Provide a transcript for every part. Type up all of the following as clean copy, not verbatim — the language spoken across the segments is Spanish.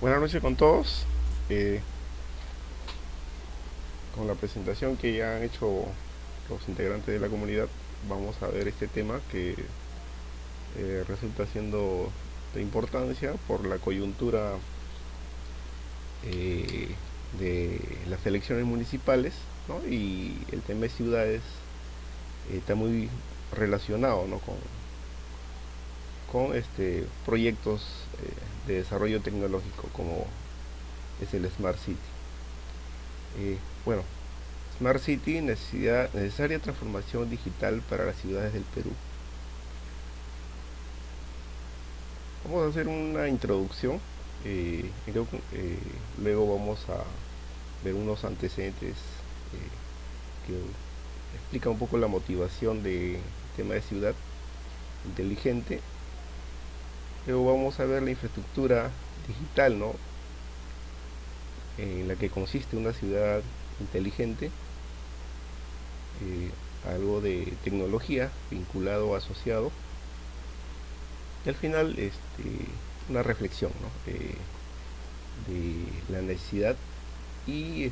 Buenas noches con todos. Eh, con la presentación que ya han hecho los integrantes de la comunidad, vamos a ver este tema que resulta siendo de importancia por la coyuntura eh, de las elecciones municipales, ¿no? Y el tema de ciudades está muy relacionado, ¿no? con proyectos de desarrollo tecnológico como es el Smart City. Bueno, Smart City, necesaria transformación digital para las ciudades del Perú. Vamos a hacer una introducción, luego vamos a ver unos antecedentes que explican un poco la motivación del tema de ciudad inteligente. Luego vamos a ver la infraestructura digital, ¿no? En la que consiste una ciudad inteligente, algo de tecnología vinculado, asociado, y al final una reflexión, ¿no? De la necesidad y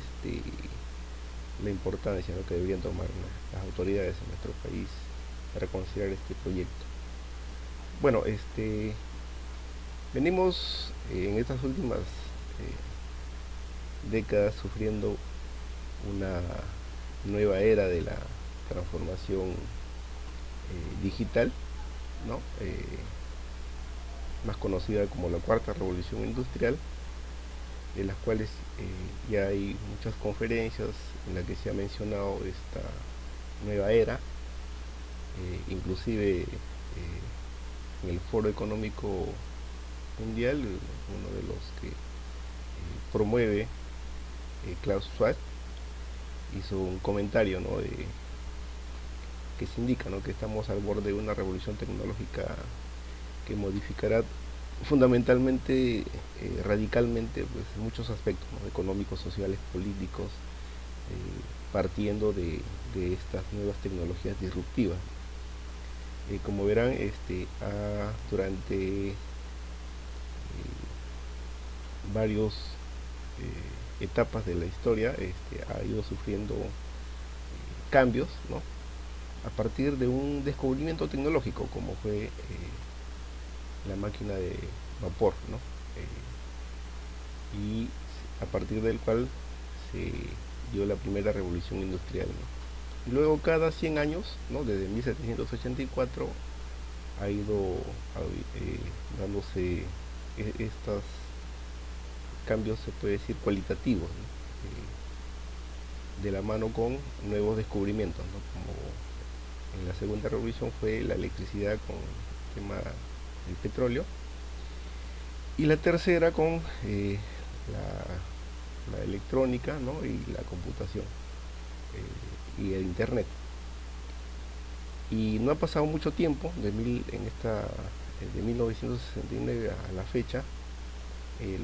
la importancia, ¿no? que deberían tomar, ¿no? las autoridades en nuestro país para considerar este proyecto. Bueno, venimos en estas últimas décadas sufriendo una nueva era de la transformación digital, ¿no? Más conocida como la cuarta revolución industrial, de las cuales ya hay muchas conferencias en las que se ha mencionado esta nueva era, inclusive en el Foro Económico Mundial, uno de los que promueve Klaus Schwab, hizo un comentario, ¿no? Que se indica, ¿no? que estamos al borde de una revolución tecnológica que modificará fundamentalmente, radicalmente, pues, muchos aspectos, ¿no? económicos, sociales, políticos, partiendo de estas nuevas tecnologías disruptivas. Como verán, durante varios etapas de la historia ha ido sufriendo cambios, ¿no? a partir de un descubrimiento tecnológico como fue la máquina de vapor, ¿no? Y a partir del cual se dio la primera revolución industrial, ¿no? Y luego cada 100 años, ¿no? desde 1784, ha ido dándose estos cambios, se puede decir, cualitativos, ¿no? De la mano con nuevos descubrimientos, ¿no? como en la segunda revolución fue la electricidad con el tema del petróleo, y la tercera con la electrónica, ¿no? y la computación y el internet. Y no ha pasado mucho tiempo de 1969 a la fecha.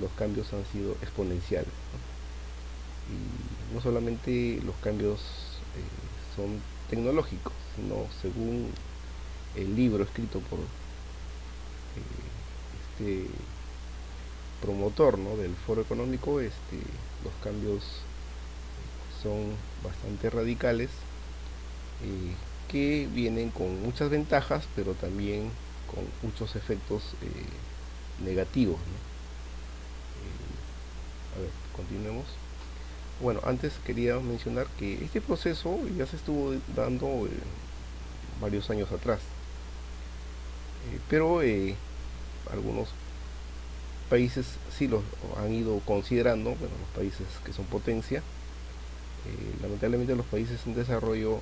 Los cambios han sido exponenciales, ¿no? Y no solamente los cambios son tecnológicos, sino según el libro escrito por este promotor, ¿no? del Foro Económico, los cambios son bastante radicales, que vienen con muchas ventajas, pero también con muchos efectos negativos, ¿no? A ver, continuemos. Bueno, antes quería mencionar que este proceso ya se estuvo dando varios años atrás, pero algunos países sí los han ido considerando, bueno, los países que son potencia. Lamentablemente los países en desarrollo,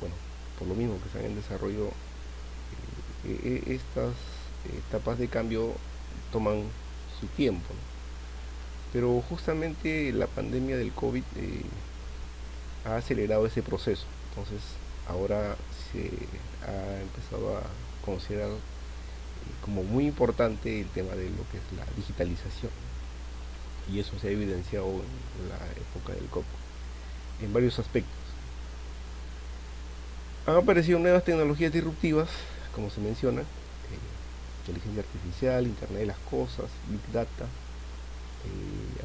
bueno, por lo mismo que están en desarrollo, estas etapas de cambio toman su tiempo, ¿no? Pero justamente la pandemia del COVID ha acelerado ese proceso. Entonces ahora se ha empezado a considerar como muy importante el tema de lo que es la digitalización. Y eso se ha evidenciado en la época del COVID en varios aspectos. Han aparecido nuevas tecnologías disruptivas, como se menciona, inteligencia artificial, Internet de las cosas, Big Data,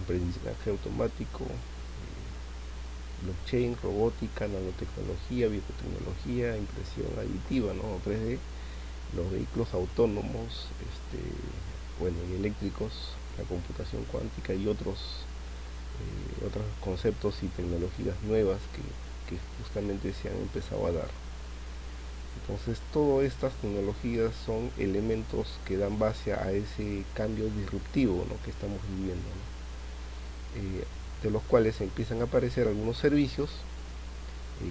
aprendizaje automático, blockchain, robótica, nanotecnología, biotecnología, impresión aditiva, ¿no? 3D, los vehículos autónomos, bueno, y eléctricos, la computación cuántica y otros conceptos y tecnologías nuevas que justamente se han empezado a dar. Entonces, todas estas tecnologías son elementos que dan base a ese cambio disruptivo, ¿no?, que estamos viviendo, ¿no? De los cuales empiezan a aparecer algunos servicios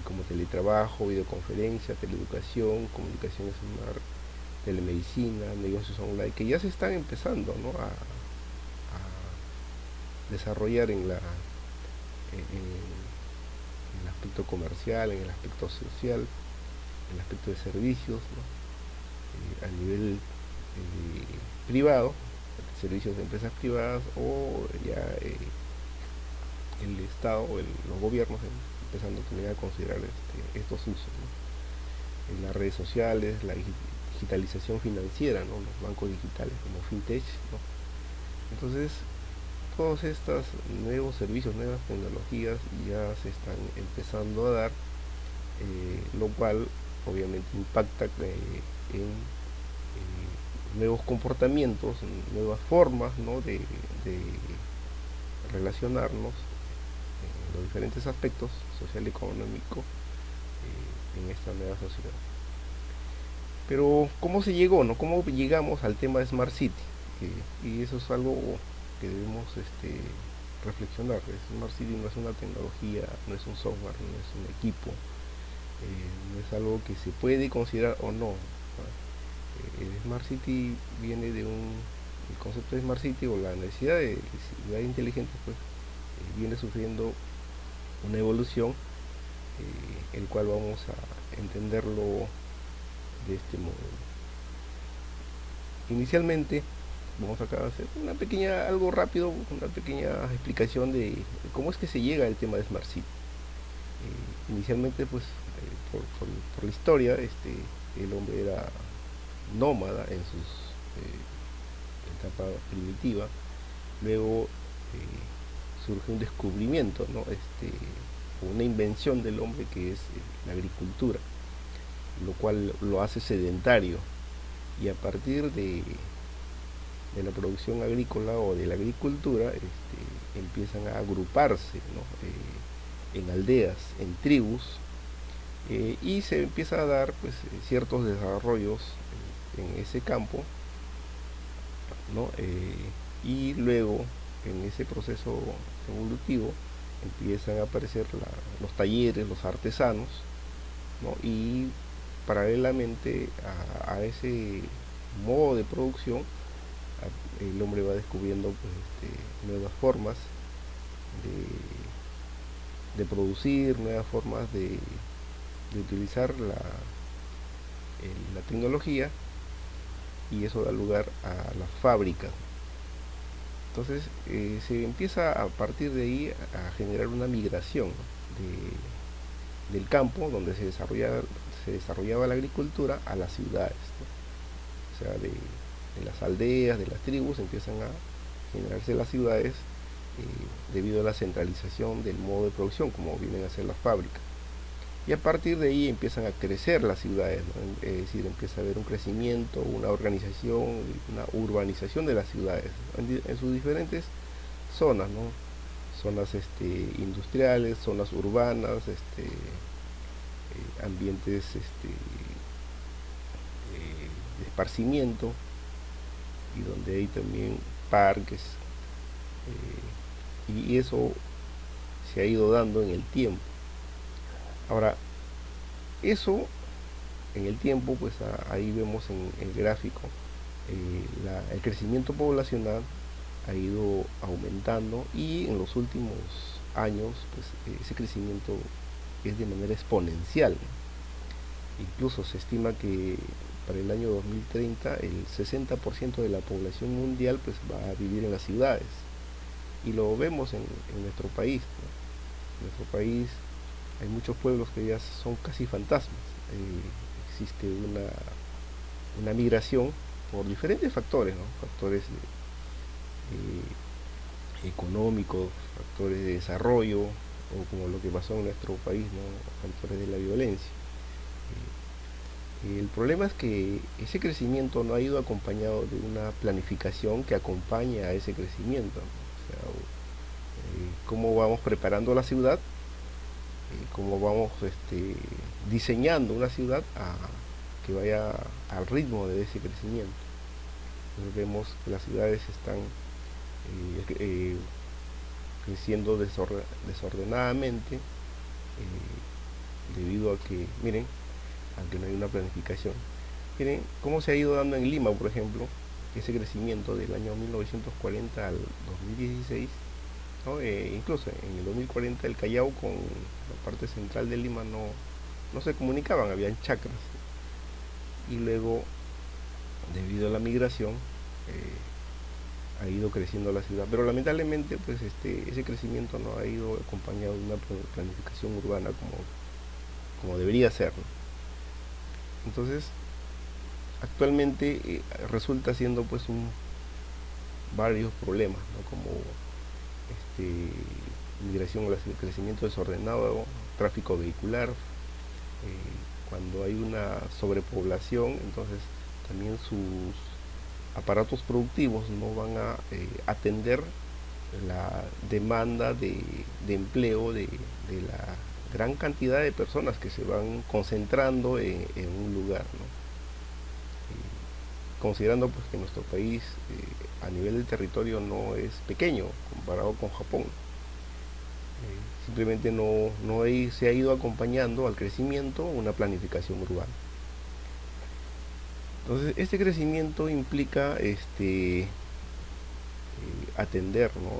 como teletrabajo, videoconferencia, teleeducación, comunicaciones smart, telemedicina, negocios online, que ya se están empezando, ¿no?, a desarrollar en el aspecto comercial, en el aspecto social, en el aspecto de servicios, ¿no?, a nivel privado, servicios de empresas privadas, o ya el Estado o los gobiernos empezando también a considerar estos usos, ¿no?, en las redes sociales, la digitalización financiera, ¿no?, los bancos digitales como fintech, ¿no? Entonces, todos estos nuevos servicios, nuevas tecnologías ya se están empezando a dar, lo cual obviamente impacta en nuevos comportamientos, nuevas formas, ¿no?, de relacionarnos en los diferentes aspectos social y económico en esta nueva sociedad. Pero ¿cómo se llegó, no? ¿Cómo llegamos al tema de Smart City? Y eso es algo que debemos reflexionar. Smart City no es una tecnología, no es un software, no es un equipo, no es algo que se puede considerar o no. Smart City viene de el concepto de Smart City, o la necesidad de ciudad inteligente, pues viene sufriendo una evolución, el cual vamos a entenderlo de este modo. Inicialmente vamos acá a hacer algo rápido, una pequeña explicación de cómo es que se llega al tema de Smart City. Inicialmente, pues, por la historia, el hombre era nómada en sus etapa primitiva. Luego surge un descubrimiento, ¿no?, una invención del hombre, que es la agricultura, lo cual lo hace sedentario, y a partir de la producción agrícola o de la agricultura empiezan a agruparse, ¿no?, en aldeas, en tribus, y se empieza a dar, pues, ciertos desarrollos en ese campo, ¿no? Y luego, en ese proceso evolutivo, empiezan a aparecer los talleres, los artesanos, ¿no? Y paralelamente a ese modo de producción, el hombre va descubriendo, pues, nuevas formas de producir, nuevas formas de utilizar la tecnología, y eso da lugar a las fábricas. Entonces se empieza a partir de ahí a generar una migración, ¿no?, del campo donde se desarrollaba la agricultura a las ciudades, ¿no? O sea, de las aldeas, de las tribus, empiezan a generarse las ciudades, debido a la centralización del modo de producción, como vienen a ser las fábricas. Y a partir de ahí empiezan a crecer las ciudades, ¿no? Es decir, empieza a haber un crecimiento, una organización, una urbanización de las ciudades en sus diferentes zonas, ¿no? Zonas industriales, zonas urbanas, ambientes de esparcimiento, y donde hay también parques, y eso se ha ido dando en el tiempo. Ahora, eso en el tiempo, pues ahí vemos en el gráfico, el crecimiento poblacional ha ido aumentando, y en los últimos años, pues ese crecimiento es de manera exponencial, ¿no? Incluso se estima que para el año 2030 el 60% de la población mundial, pues, va a vivir en las ciudades, y lo vemos en nuestro país, ¿no? En nuestro país hay muchos pueblos que ya son casi fantasmas. Existe una migración por diferentes factores, ¿no? Factores económicos, factores de desarrollo, o como lo que pasó en nuestro país, ¿no? Factores de la violencia. El problema es que ese crecimiento no ha ido acompañado de una planificación que acompañe a ese crecimiento, ¿no? O sea, cómo vamos preparando la ciudad, cómo vamos diseñando una ciudad que vaya al ritmo de ese crecimiento. Entonces vemos que las ciudades están creciendo desordenadamente, debido a que, miren, aunque no hay una planificación. Miren cómo se ha ido dando en Lima, por ejemplo, ese crecimiento del año 1940 al 2016, ¿no? Incluso en el 2040 el Callao con la parte central de Lima no se comunicaban, habían chacras. Y luego, debido a la migración, ha ido creciendo la ciudad. Pero lamentablemente, pues ese crecimiento no ha ido acompañado de una planificación urbana como debería ser, ¿no? Entonces, actualmente resulta siendo pues varios problemas, ¿no? Como migración o crecimiento desordenado, tráfico vehicular, cuando hay una sobrepoblación, entonces también sus aparatos productivos no van a atender la demanda de empleo de la gran cantidad de personas que se van concentrando en un lugar, ¿no? Considerando pues que nuestro país a nivel de territorio no es pequeño comparado con Japón. Simplemente se ha ido acompañando al crecimiento una planificación urbana. Entonces este crecimiento implica atender, ¿no?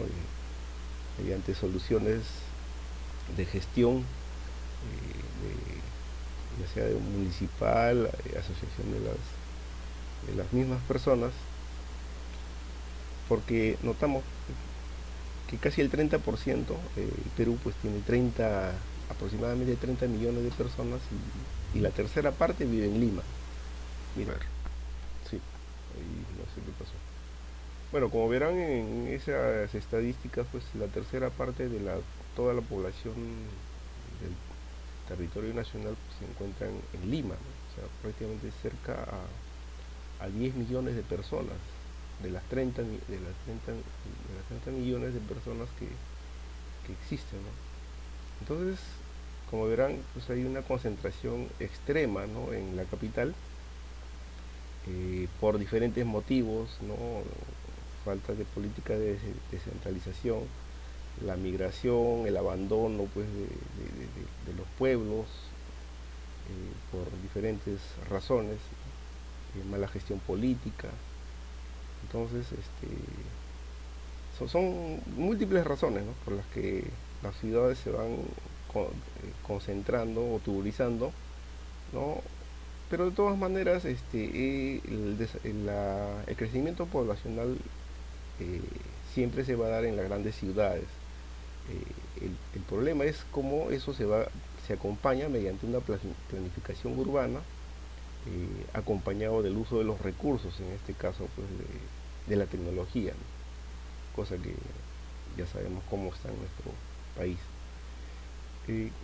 Mediante soluciones de gestión, ya sea de municipal, asociación de las mismas personas, porque notamos que casi el 30%, el Perú pues tiene aproximadamente 30 millones de personas, y la tercera parte vive en Lima. Mira, sí, ahí no sé qué pasó. Bueno, como verán en esas estadísticas, pues la tercera parte de toda la población del territorio nacional pues, se encuentra en Lima, ¿no? O sea, prácticamente cerca a 10 millones de personas, de las 30 millones de personas que existen, ¿no? Entonces, como verán, pues hay una concentración extrema, ¿no? En la capital, por diferentes motivos, ¿no? Falta de política de descentralización, la migración, el abandono pues de los pueblos, por diferentes razones, mala gestión política. Entonces son múltiples razones, ¿no? Por las que las ciudades se van concentrando o tubulizando, ¿no? Pero de todas maneras el crecimiento poblacional siempre se va a dar en las grandes ciudades. El problema es cómo eso se acompaña mediante una planificación urbana, acompañado del uso de los recursos, en este caso pues de la tecnología, ¿no? Cosa que ya sabemos cómo está en nuestro país.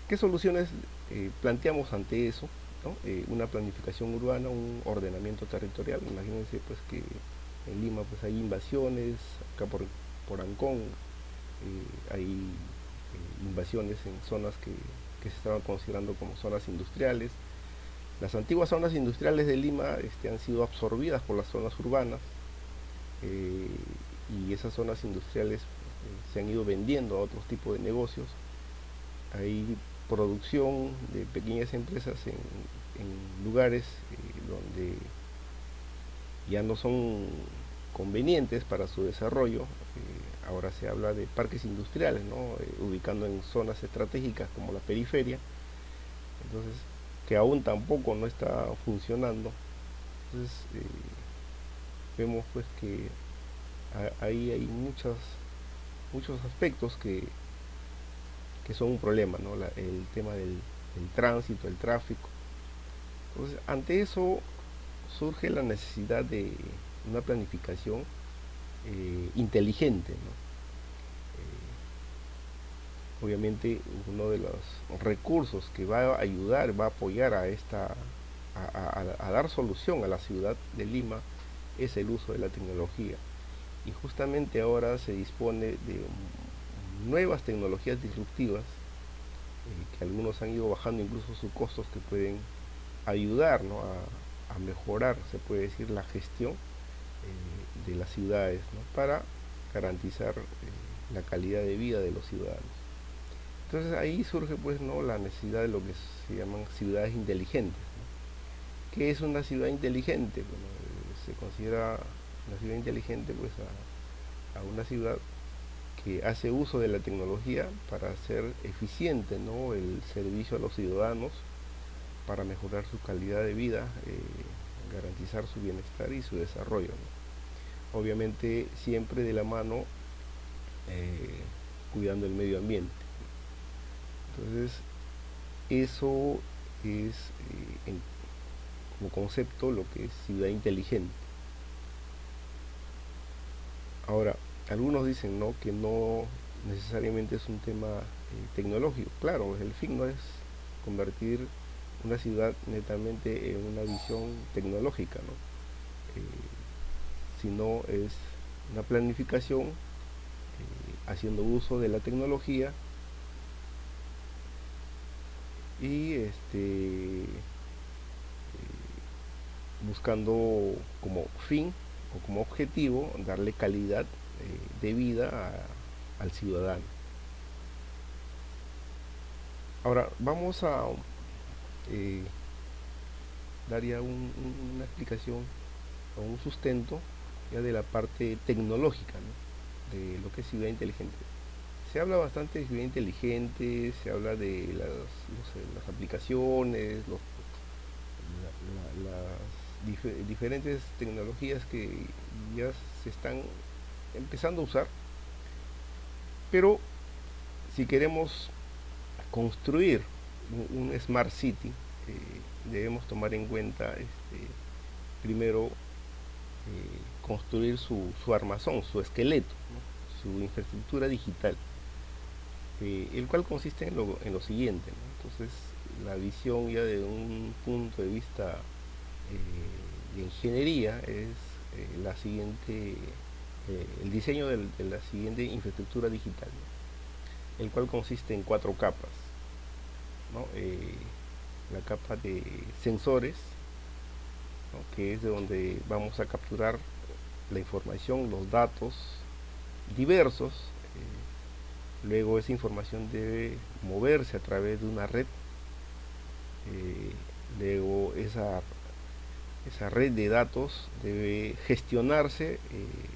¿Qué soluciones planteamos ante eso, ¿no? Una planificación urbana, un ordenamiento territorial. Imagínense pues que en Lima pues hay invasiones, acá por Ancón hay invasiones en zonas que se estaban considerando como zonas industriales. Las antiguas zonas industriales de Lima han sido absorbidas por las zonas urbanas, y esas zonas industriales se han ido vendiendo a otros tipos de negocios. Hay producción de pequeñas empresas en lugares donde ya no son convenientes para su desarrollo. Ahora se habla de parques industriales, ¿no? Ubicando en zonas estratégicas como la periferia, entonces que aún tampoco no está funcionando. Entonces vemos pues que ahí hay muchos aspectos que son un problema, ¿no? El tema del tránsito, el tráfico. Entonces, ante eso surge la necesidad de una planificación inteligente, ¿no? Obviamente uno de los recursos que va a ayudar, va a apoyar a a dar solución a la ciudad de Lima es el uso de la tecnología. Y justamente ahora se dispone de nuevas tecnologías disruptivas, que algunos han ido bajando incluso sus costos, que pueden ayudar, ¿no?, a mejorar, se puede decir, la gestión de las ciudades, ¿no?, para garantizar la calidad de vida de los ciudadanos. Entonces ahí surge, pues, ¿no?, la necesidad de lo que se llaman ciudades inteligentes, ¿no? ¿Qué es una ciudad inteligente? Bueno, se considera una ciudad inteligente, pues, a una ciudad que hace uso de la tecnología para hacer eficiente, ¿no?, el servicio a los ciudadanos, para mejorar su calidad de vida, garantizar su bienestar y su desarrollo, ¿no? Obviamente siempre de la mano, cuidando el medio ambiente. Entonces eso es, como concepto, lo que es ciudad inteligente. Ahora, algunos dicen, ¿no?, que no necesariamente es un tema tecnológico. Claro, el fin no es convertir una ciudad netamente en una visión tecnológica, ¿no? Sino es una planificación haciendo uso de la tecnología y buscando como fin o como objetivo darle calidad de vida al ciudadano. Ahora vamos a eh, dar ya una explicación o un sustento ya de la parte tecnológica, ¿no?, de lo que es ciudad inteligente. Se habla bastante de ciudad inteligente, se habla de las aplicaciones, las diferentes tecnologías que ya se están empezando a usar, pero si queremos construir un Smart City, debemos tomar en cuenta, primero, construir su armazón, su esqueleto, ¿no?, su infraestructura digital, el cual consiste en lo siguiente, ¿no? Entonces, la visión ya de un punto de vista de ingeniería es la siguiente, el diseño de la siguiente infraestructura digital, ¿no?, el cual consiste en cuatro capas, ¿no? La capa de sensores, ¿no?, que es de donde vamos a capturar la información, los datos diversos. Luego esa información debe moverse a través de una red. Luego esa red de datos debe gestionarse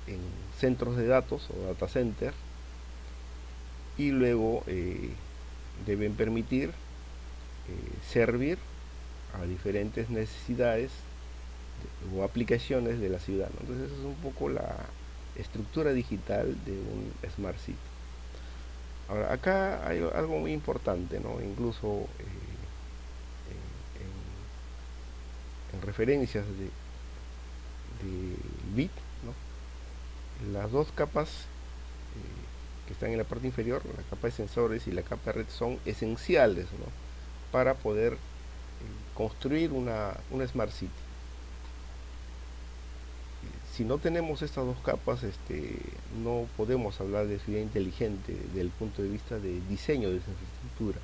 en centros de datos o data center, y luego deben permitir servir a diferentes necesidades o aplicaciones de la ciudad, ¿no? Entonces esa es un poco la estructura digital de un Smart City. Ahora, acá hay algo muy importante, ¿no? Incluso en referencias de bit, ¿no?, las dos capas que están en la parte inferior, la capa de sensores y la capa de red, son esenciales, ¿no?, para poder construir una Smart City. Si no tenemos estas dos capas, no podemos hablar de ciudad inteligente desde el punto de vista de diseño de esa infraestructura.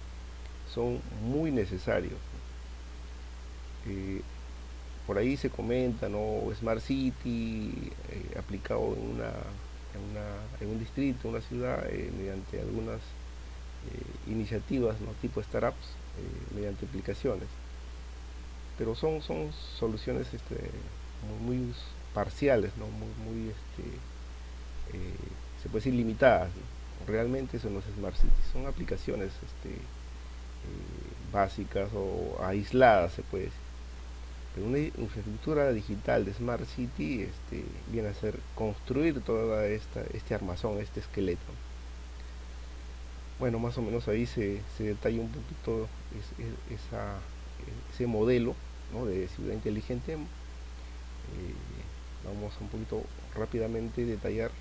Son muy necesarios. Por ahí se comenta, ¿no?, Smart City aplicado en un distrito, una ciudad, mediante algunas iniciativas, ¿no?, tipo startups, mediante aplicaciones. Pero son soluciones muy parciales, ¿no?, se puede decir limitadas, ¿no? Realmente eso no es Smart City, son aplicaciones básicas o aisladas, se puede decir. Pero una infraestructura digital de Smart City viene a ser construir toda este armazón, este esqueleto. Bueno, más o menos ahí se detalla un poquito ese modelo, ¿no?, de ciudad inteligente, Vamos un poquito rápidamente detallar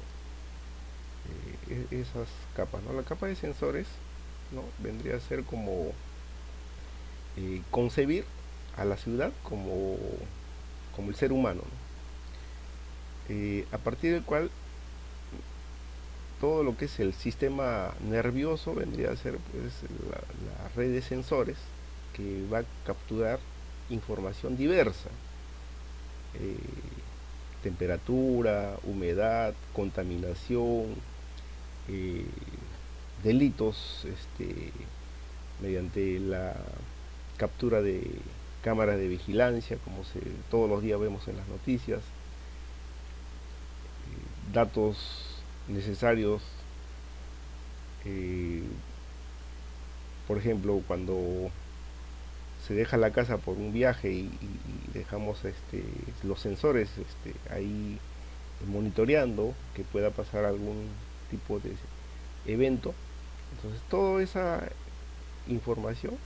esas capas, ¿no? La capa de sensores, ¿no? Vendría a ser como concebir a la ciudad como el ser humano, ¿no? A partir del cual todo lo que es el sistema nervioso vendría a ser pues la red de sensores que va a capturar información diversa, eh, temperatura, humedad, contaminación, eh, delitos, mediante la captura de cámaras de vigilancia, como todos los días vemos en las noticias, datos necesarios, eh, por ejemplo, cuando se deja la casa por un viaje y dejamos los sensores ahí monitoreando que pueda pasar algún tipo de evento. Entonces toda esa información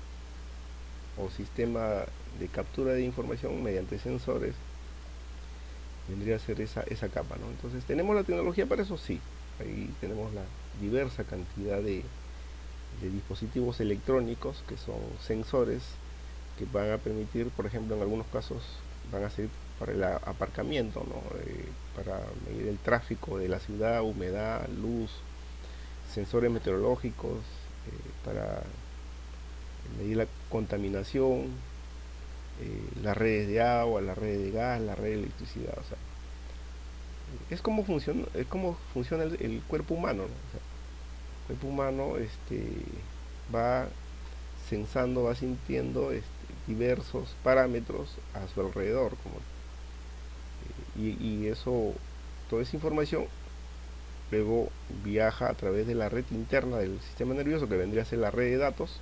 o sistema de captura de información mediante sensores vendría a ser esa capa, ¿no? Entonces, ¿tenemos la tecnología para eso? Sí. Ahí tenemos la diversa cantidad de dispositivos electrónicos que son sensores que van a permitir, por ejemplo, en algunos casos van a ser para el aparcamiento, ¿no? Para medir el tráfico de la ciudad, humedad, luz, sensores meteorológicos, para medir la contaminación, las redes de agua, las redes de gas, la red de electricidad. O sea, es como funciona el cuerpo humano, ¿no? O sea, el cuerpo humano va sensando, va sintiendo diversos parámetros a su alrededor. Y eso, toda esa información luego viaja a través de la red interna del sistema nervioso, que vendría a ser la red de datos,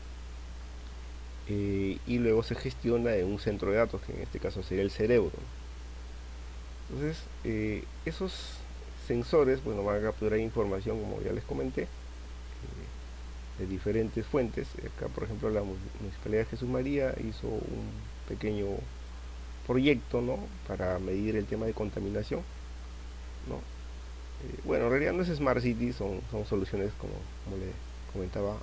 y luego se gestiona en un centro de datos, que en este caso sería el cerebro. Entonces, esos sensores, bueno, van a capturar información, como ya les comenté, de diferentes fuentes. Acá, por ejemplo, la Municipalidad de Jesús María hizo un pequeño proyecto, ¿no? Para medir el tema de contaminación, ¿no? Bueno, en realidad no es Smart City, son soluciones, como le comentaba,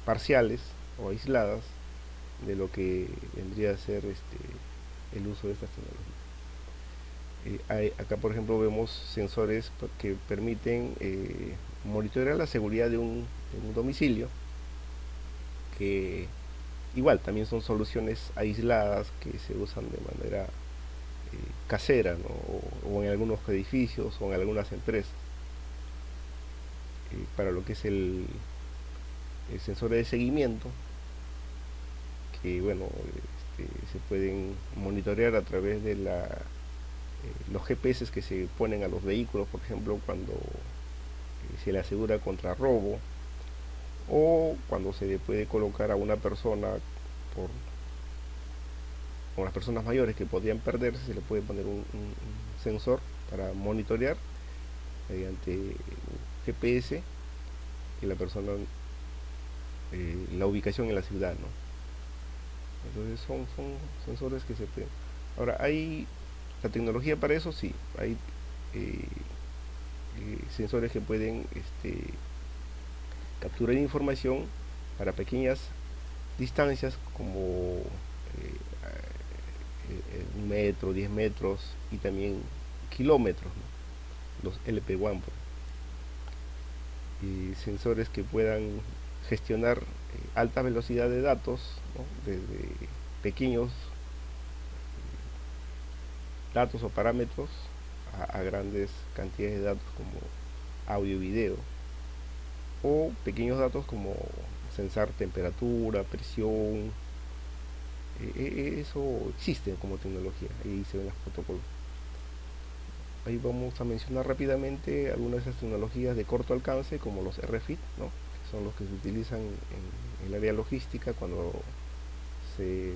parciales o aisladas de lo que vendría a ser el uso de estas tecnologías. Acá, por ejemplo, vemos sensores que permiten monitorear la seguridad de un domicilio, que igual también son soluciones aisladas que se usan de manera casera, ¿no? O en algunos edificios o en algunas empresas, para lo que es el sensor de seguimiento, que bueno, se pueden monitorear a través de los GPS que se ponen a los vehículos, por ejemplo, cuando se le asegura contra robo, o cuando se le puede colocar a una persona por con las personas mayores que podrían perderse, se le puede poner un sensor para monitorear mediante GPS que la persona, la ubicación en la ciudad, ¿no? Entonces son sensores que se pueden. Ahora, ¿hay la tecnología para eso? Sí, hay eh, sensores que pueden capturar información para pequeñas distancias, como 1 metro, 10 metros y también kilómetros, ¿no? Los LP1, y sensores que puedan gestionar alta velocidad de datos, ¿no? Desde pequeños datos o parámetros a grandes cantidades de datos como audio y video, o pequeños datos como sensar temperatura, presión. Eso existe como tecnología, ahí se ven los protocolos. Ahí vamos a mencionar rápidamente algunas de esas tecnologías de corto alcance, como los RFID, ¿no? Que son los que se utilizan en el área logística, cuando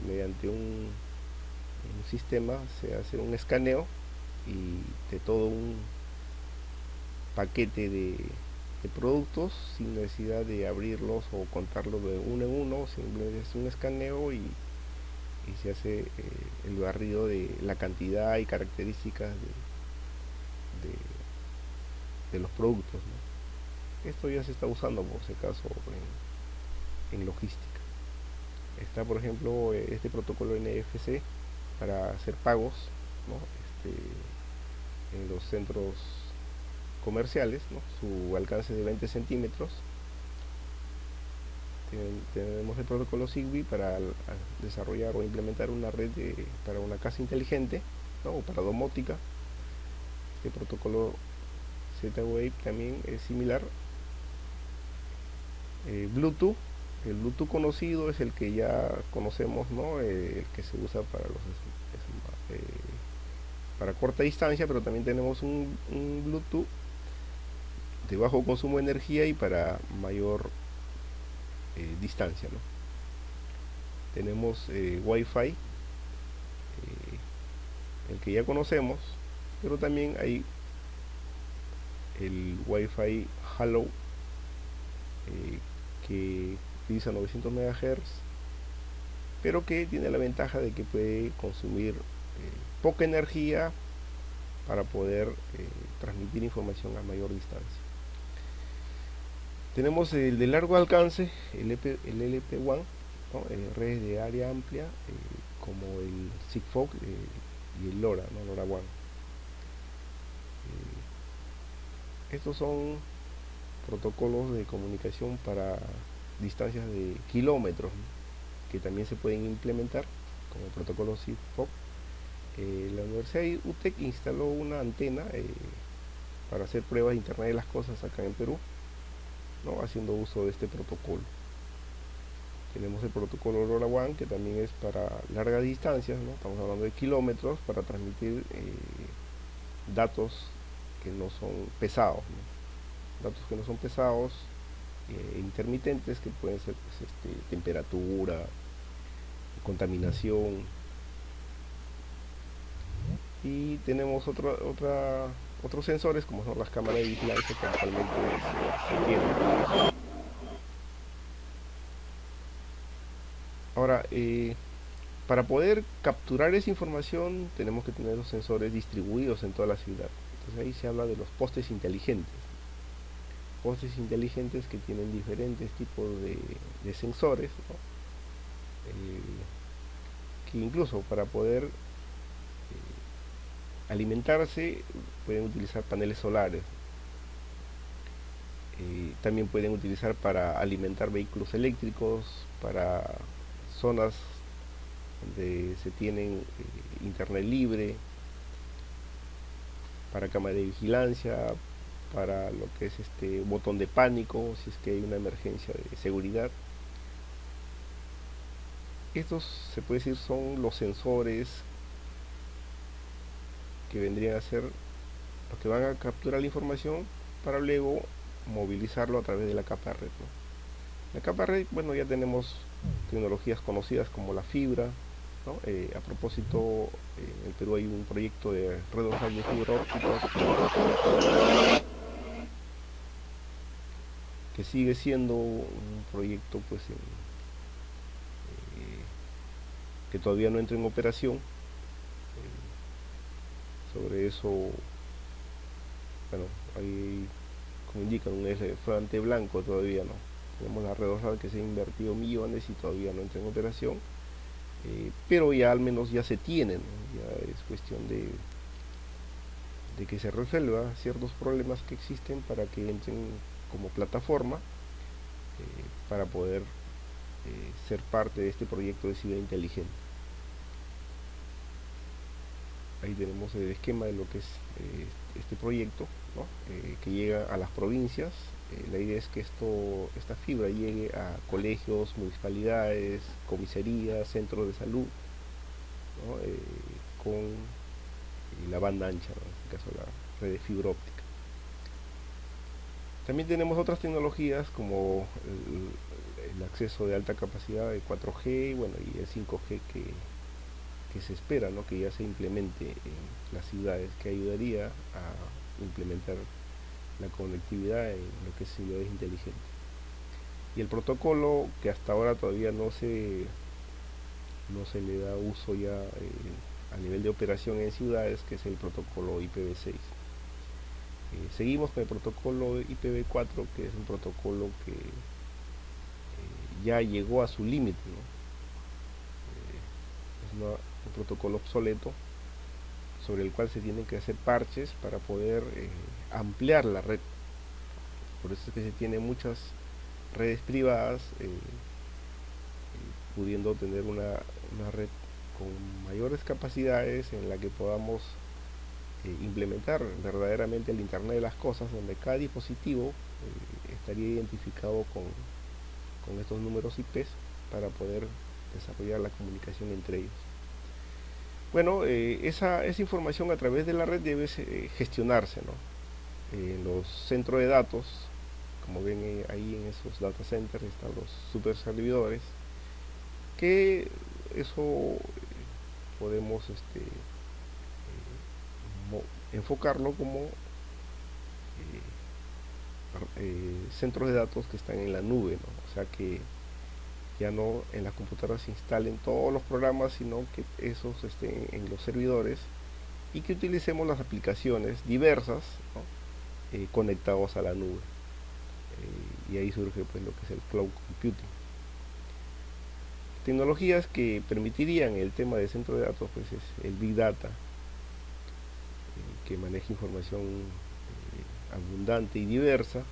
mediante un sistema se hace un escaneo y de todo un paquete de productos, sin necesidad de abrirlos o contarlos de uno en uno, simplemente es un escaneo y y se hace el barrido de la cantidad y características de los productos, ¿no? Esto ya se está usando por si acaso en logística. Está por ejemplo este protocolo NFC para hacer pagos, ¿no? En los centros comerciales, ¿no? Su alcance de 20 centímetros. Tenemos el protocolo Zigbee para desarrollar o implementar una red para una casa inteligente, ¿no? O para domótica. Este protocolo Z-Wave también es similar. Bluetooth, el Bluetooth conocido es el que ya conocemos, ¿no? El que se usa para eh, para corta distancia, pero también tenemos un Bluetooth de bajo consumo de energía y para mayor distancia, ¿no? Tenemos Wi-Fi, el que ya conocemos, pero también hay el Wi-Fi Halo, que utiliza 900 MHz, pero que tiene la ventaja de que puede consumir poca energía para poder transmitir información a mayor distancia. Tenemos el de largo alcance, el LP WAN, ¿no? Redes de área amplia, como el Sigfox y el LoRa, ¿no? LoRaWAN. Estos son protocolos de comunicación para distancias de kilómetros, ¿no? Que también se pueden implementar como el protocolo Sigfox. La Universidad de UTEC instaló una antena para hacer pruebas de Internet de las Cosas acá en Perú, ¿no? Haciendo uso de este protocolo. Tenemos el protocolo LoRaWAN, que también es para largas distancias, ¿no? Estamos hablando de kilómetros, para transmitir datos que no son pesados, ¿no? Datos que no son pesados, intermitentes, que pueden ser pues, temperatura, contaminación. Y tenemos otros sensores, como son las cámaras de vigilancia, que actualmente se tienen. Ahora, para poder capturar esa información tenemos que tener los sensores distribuidos en toda la ciudad. Entonces ahí se habla de los postes inteligentes. Postes inteligentes que tienen diferentes tipos de sensores, ¿no? Que incluso para poder alimentarse pueden utilizar paneles solares. También pueden utilizar para alimentar vehículos eléctricos, para zonas donde se tienen internet libre, para cámara de vigilancia, para lo que es botón de pánico, si es que hay una emergencia de seguridad. Estos, se puede decir, son los sensores que vendrían a ser los que van a capturar la información para luego movilizarlo a través de la capa red, ¿no? La capa red, bueno, ya tenemos tecnologías conocidas como la fibra, ¿no? A propósito, en el Perú hay un proyecto de red de fibra óptica que sigue siendo un proyecto pues que todavía no entra en operación. Sobre eso, bueno, hay, como indican, un elefante blanco todavía, ¿no? Tenemos la red que se ha invertido millones y todavía no entra en operación, pero ya al menos ya se tienen, ¿no? Ya es cuestión de que se resuelva ciertos problemas que existen para que entren como plataforma para poder ser parte de este proyecto de ciudad inteligente. Ahí tenemos el esquema de lo que es este proyecto, ¿no? Que llega a las provincias. La idea es que esta fibra llegue a colegios, municipalidades, comisarías, centros de salud, ¿no? Con la banda ancha, ¿no? En este caso la red de fibra óptica. También tenemos otras tecnologías como el acceso de alta capacidad de 4G, bueno, y el 5G que se espera, ¿no? Que ya se implemente en las ciudades, que ayudaría a implementar la conectividad en lo que es ciudades inteligentes. Y el protocolo, que hasta ahora todavía no se le da uso ya a nivel de operación en ciudades, que es el protocolo IPv6. Seguimos con el protocolo IPv4, que es un protocolo que ya llegó a su límite, ¿no? Un protocolo obsoleto sobre el cual se tienen que hacer parches para poder ampliar la red. Por eso es que se tienen muchas redes privadas, pudiendo tener una red con mayores capacidades en la que podamos implementar verdaderamente el Internet de las cosas, donde cada dispositivo estaría identificado con estos números IPs para poder desarrollar la comunicación entre ellos. Bueno, esa información a través de la red debe gestionarse, ¿no? Los centros de datos, como ven ahí en esos data centers, están los super servidores, que eso podemos enfocarlo como centros de datos que están en la nube, ¿no? O sea que ya no en las computadoras se instalen todos los programas, sino que esos estén en los servidores y que utilicemos las aplicaciones diversas, ¿no? Conectados a la nube. Y ahí surge pues lo que es el cloud computing. Tecnologías que permitirían el tema de centro de datos pues es el Big Data, que maneja información abundante y diversa.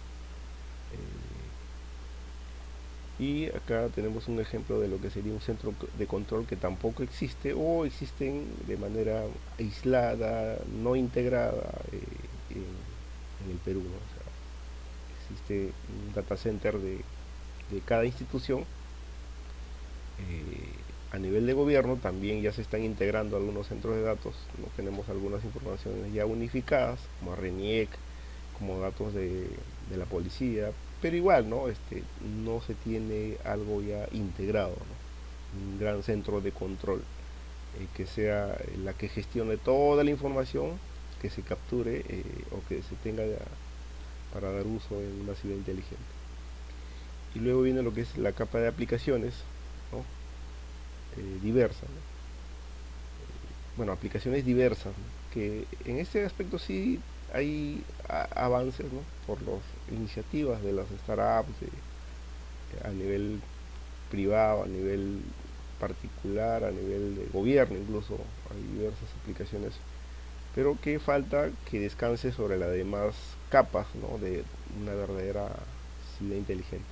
Y acá tenemos un ejemplo de lo que sería un centro de control que tampoco existe o existen de manera aislada, no integrada en el Perú, ¿no? O sea, existe un data center de cada institución. A nivel de gobierno también ya se están integrando algunos centros de datos, ¿no? Tenemos algunas informaciones ya unificadas, como RENIEC, como datos de la policía, pero igual, ¿no? No se tiene algo ya integrado, ¿no? Un gran centro de control que sea la que gestione toda la información que se capture o que se tenga para dar uso en una ciudad inteligente. Y luego viene lo que es la capa de aplicaciones, ¿no? Diversas, ¿no? Bueno, aplicaciones diversas, ¿no? Que en este aspecto sí hay avances, ¿no? Por las iniciativas de las startups a nivel privado, a nivel particular, a nivel de gobierno incluso, hay diversas aplicaciones, pero que falta que descanse sobre las demás capas, ¿no? De una verdadera ciudad inteligente.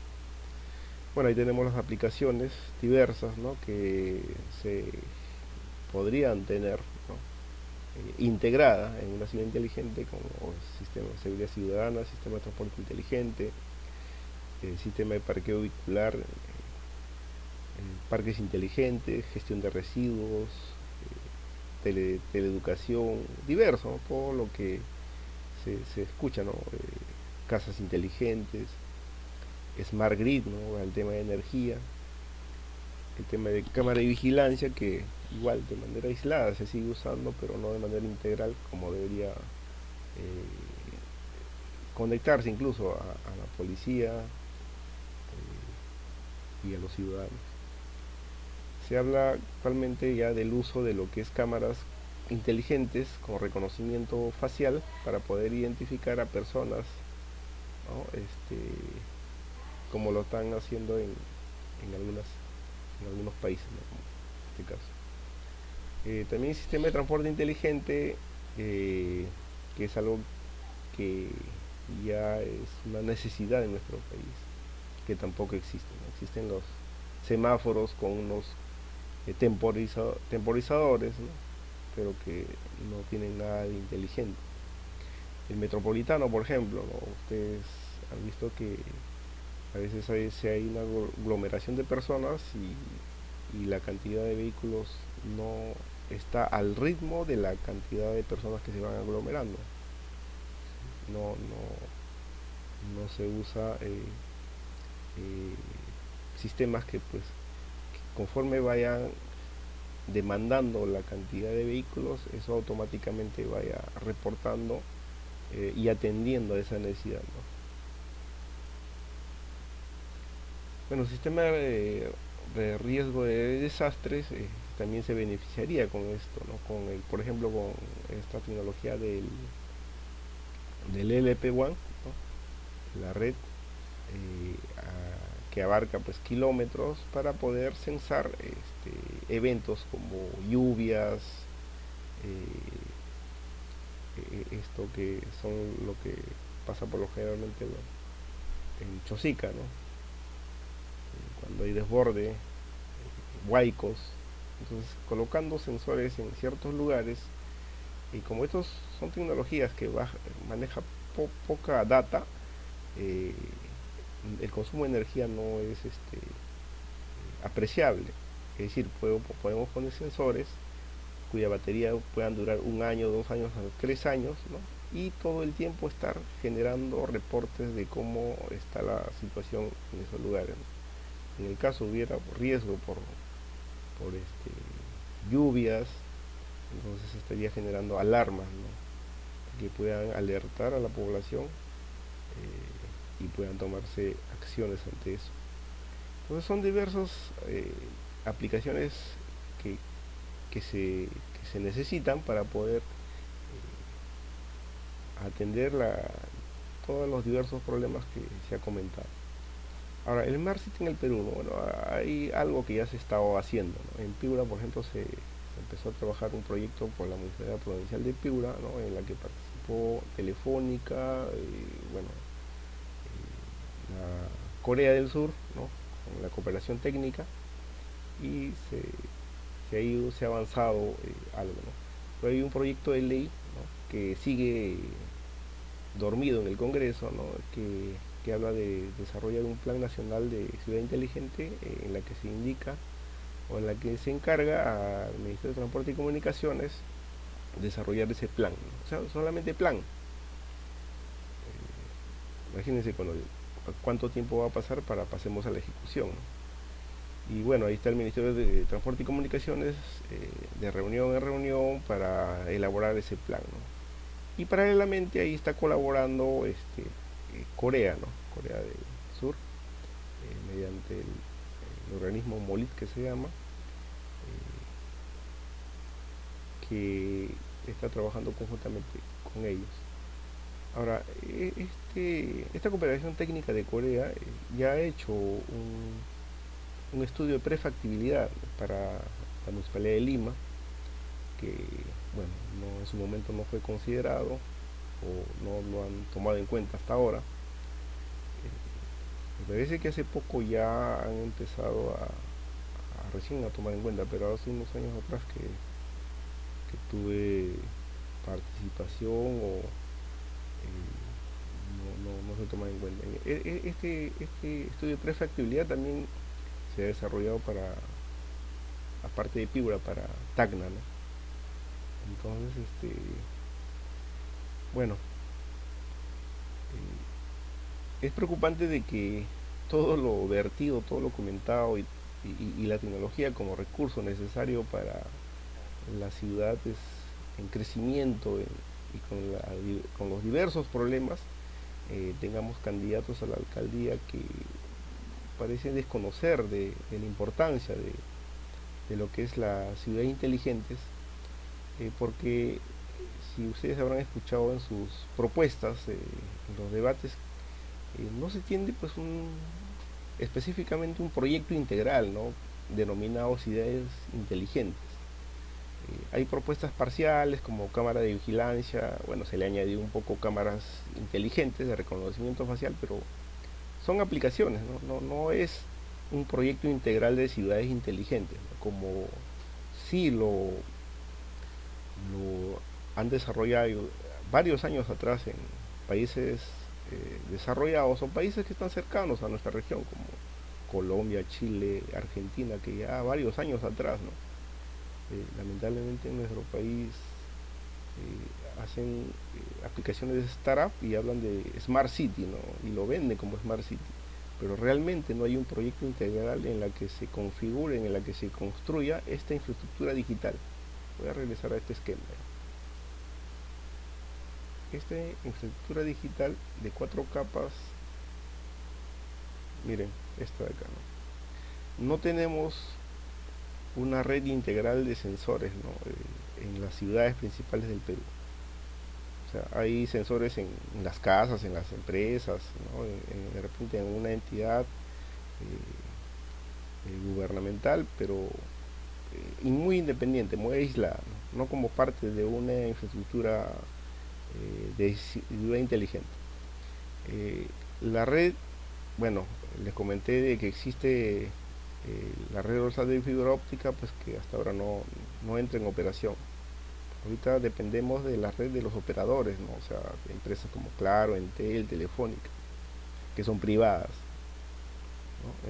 Bueno, ahí tenemos las aplicaciones diversas, ¿no? Que se podrían tener, ¿no? Integrada en una ciudad inteligente, como sistema de seguridad ciudadana, sistema de transporte inteligente, sistema de parqueo vehicular, parques inteligentes, gestión de residuos, teleeducación, diverso, ¿no? Todo lo que se escucha, ¿no? Casas inteligentes, Smart Grid, ¿no? El tema de energía, el tema de cámara de vigilancia, que igual de manera aislada se sigue usando, pero no de manera integral como debería conectarse incluso a la policía y a los ciudadanos. Se habla actualmente ya del uso de lo que es cámaras inteligentes con reconocimiento facial para poder identificar a personas, ¿no? Como lo están haciendo en algunos países, ¿no? Como en este caso. También el sistema de transporte inteligente, que es algo que ya es una necesidad en nuestro país, que tampoco existe, ¿no? Existen los semáforos con unos temporizadores, ¿no? Pero que no tienen nada de inteligente. El metropolitano, por ejemplo, ¿no? Ustedes han visto que a veces hay una aglomeración de personas y la cantidad de vehículos no está al ritmo de la cantidad de personas que se van aglomerando. No se usa sistemas que pues que conforme vayan demandando la cantidad de vehículos, eso automáticamente vaya reportando y atendiendo a esa necesidad, ¿no? Bueno, el sistema de riesgo de desastres también se beneficiaría con esto, ¿no? Con el, por ejemplo, con esta tecnología del LP1, ¿no? La red que abarca pues kilómetros para poder censar eventos como lluvias, esto que son lo que pasa por lo generalmente en Chosica, ¿no? Cuando hay desborde, huaicos, entonces colocando sensores en ciertos lugares, y como estos son tecnologías que maneja poca data, eh, el consumo de energía no es apreciable. Es decir, podemos poner sensores cuya batería puedan durar un año, 2 años, 3 años, ¿no? Y todo el tiempo estar generando reportes de cómo está la situación en esos lugares, ¿no? En el caso hubiera riesgo por lluvias, entonces estaría generando alarmas, ¿no? Que puedan alertar a la población y puedan tomarse acciones ante eso. Entonces son diversas aplicaciones que, que se necesitan para poder atender todos los diversos problemas que se ha comentado. Ahora, el Smart City en el Perú, ¿no? Bueno, hay algo que ya se estaba haciendo, ¿no? En Piura, por ejemplo, se empezó a trabajar un proyecto por la Municipalidad Provincial de Piura, ¿no? En la que participó Telefónica, bueno, la Corea del Sur, ¿no? Con la cooperación técnica, y se ha avanzado algo, ¿no? Pero hay un proyecto de ley, ¿no? Que sigue dormido en el Congreso, ¿no? Que habla de desarrollar un plan nacional de ciudad inteligente, en la que se indica o en la que se encarga al Ministerio de Transporte y Comunicaciones desarrollar ese plan, ¿no? O sea, solamente plan. Imagínense cuánto tiempo va a pasar para pasemos a la ejecución, ¿no? Y bueno, ahí está el Ministerio de Transporte y Comunicaciones, de reunión en reunión para elaborar ese plan, ¿no? Y paralelamente ahí está colaborando Corea, ¿no? Corea del Sur, mediante el organismo MOLIT, que se llama, que está trabajando conjuntamente con ellos. Ahora, esta cooperación técnica de Corea ya ha hecho un estudio de prefactibilidad para la Municipalidad de Lima, que bueno, en su momento no fue considerado o no lo han tomado en cuenta hasta ahora. Me parece que hace poco ya han empezado recién a tomar en cuenta, pero hace unos años atrás que tuve participación o no se toma en cuenta. Este estudio de prefactibilidad también se ha desarrollado para, aparte de Piura, para Tacna, ¿no? Entonces, bueno, es preocupante de que todo lo vertido, todo lo comentado y la tecnología como recurso necesario para las ciudades en crecimiento y con los diversos problemas, tengamos candidatos a la alcaldía que parecen desconocer de la importancia de lo que es la ciudad inteligentes, porque si ustedes habrán escuchado en sus propuestas, en los debates, no se tiene pues específicamente un proyecto integral, ¿no? Denominado ciudades inteligentes. Hay propuestas parciales como cámara de vigilancia, bueno, se le añadió un poco cámaras inteligentes de reconocimiento facial, pero son aplicaciones, no es un proyecto integral de ciudades inteligentes, ¿no? Como sí lo han desarrollado varios años atrás en países desarrollados o países que están cercanos a nuestra región, como Colombia, Chile, Argentina, que ya varios años atrás, ¿no? Lamentablemente en nuestro país hacen aplicaciones de startup y hablan de Smart City, ¿no? Y lo venden como Smart City, pero realmente no hay un proyecto integral en la que se configure, en la que se construya esta infraestructura digital. Voy a regresar a este esquema. Esta infraestructura digital de 4 capas, miren, esta de acá, ¿no? No tenemos una red integral de sensores, ¿no? En las ciudades principales del Perú. O sea, hay sensores en las casas, en las empresas, ¿no? De repente en una entidad gubernamental, pero y muy independiente, muy aislada, ¿no? No como parte de una infraestructura de ciudad inteligente. Eh, la red, bueno, les comenté de que existe la red dorsal de fibra óptica, pues que hasta ahora no entra en operación. Ahorita dependemos de la red de los operadores, ¿no? O sea, de empresas como Claro, Entel, Telefónica, que son privadas.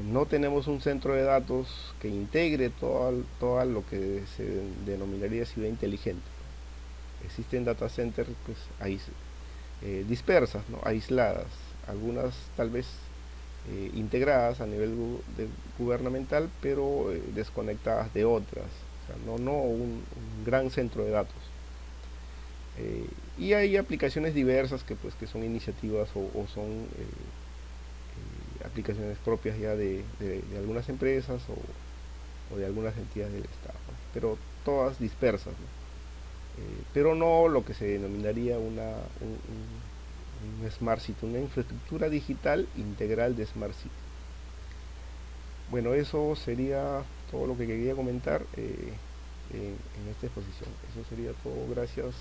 ¿No? No tenemos un centro de datos que integre todo lo que se denominaría ciudad inteligente. Existen data centers pues, dispersas, ¿no? Aisladas, algunas tal vez integradas a nivel gubernamental, pero desconectadas de otras. O sea, no un gran centro de datos. Y hay aplicaciones diversas que son iniciativas o son aplicaciones propias ya de algunas empresas o de algunas entidades del Estado, ¿no? Pero todas dispersas, ¿no? Pero no lo que se denominaría un Smart City, una infraestructura digital integral de Smart City. Bueno, eso sería todo lo que quería comentar en esta exposición. Eso sería todo. Gracias.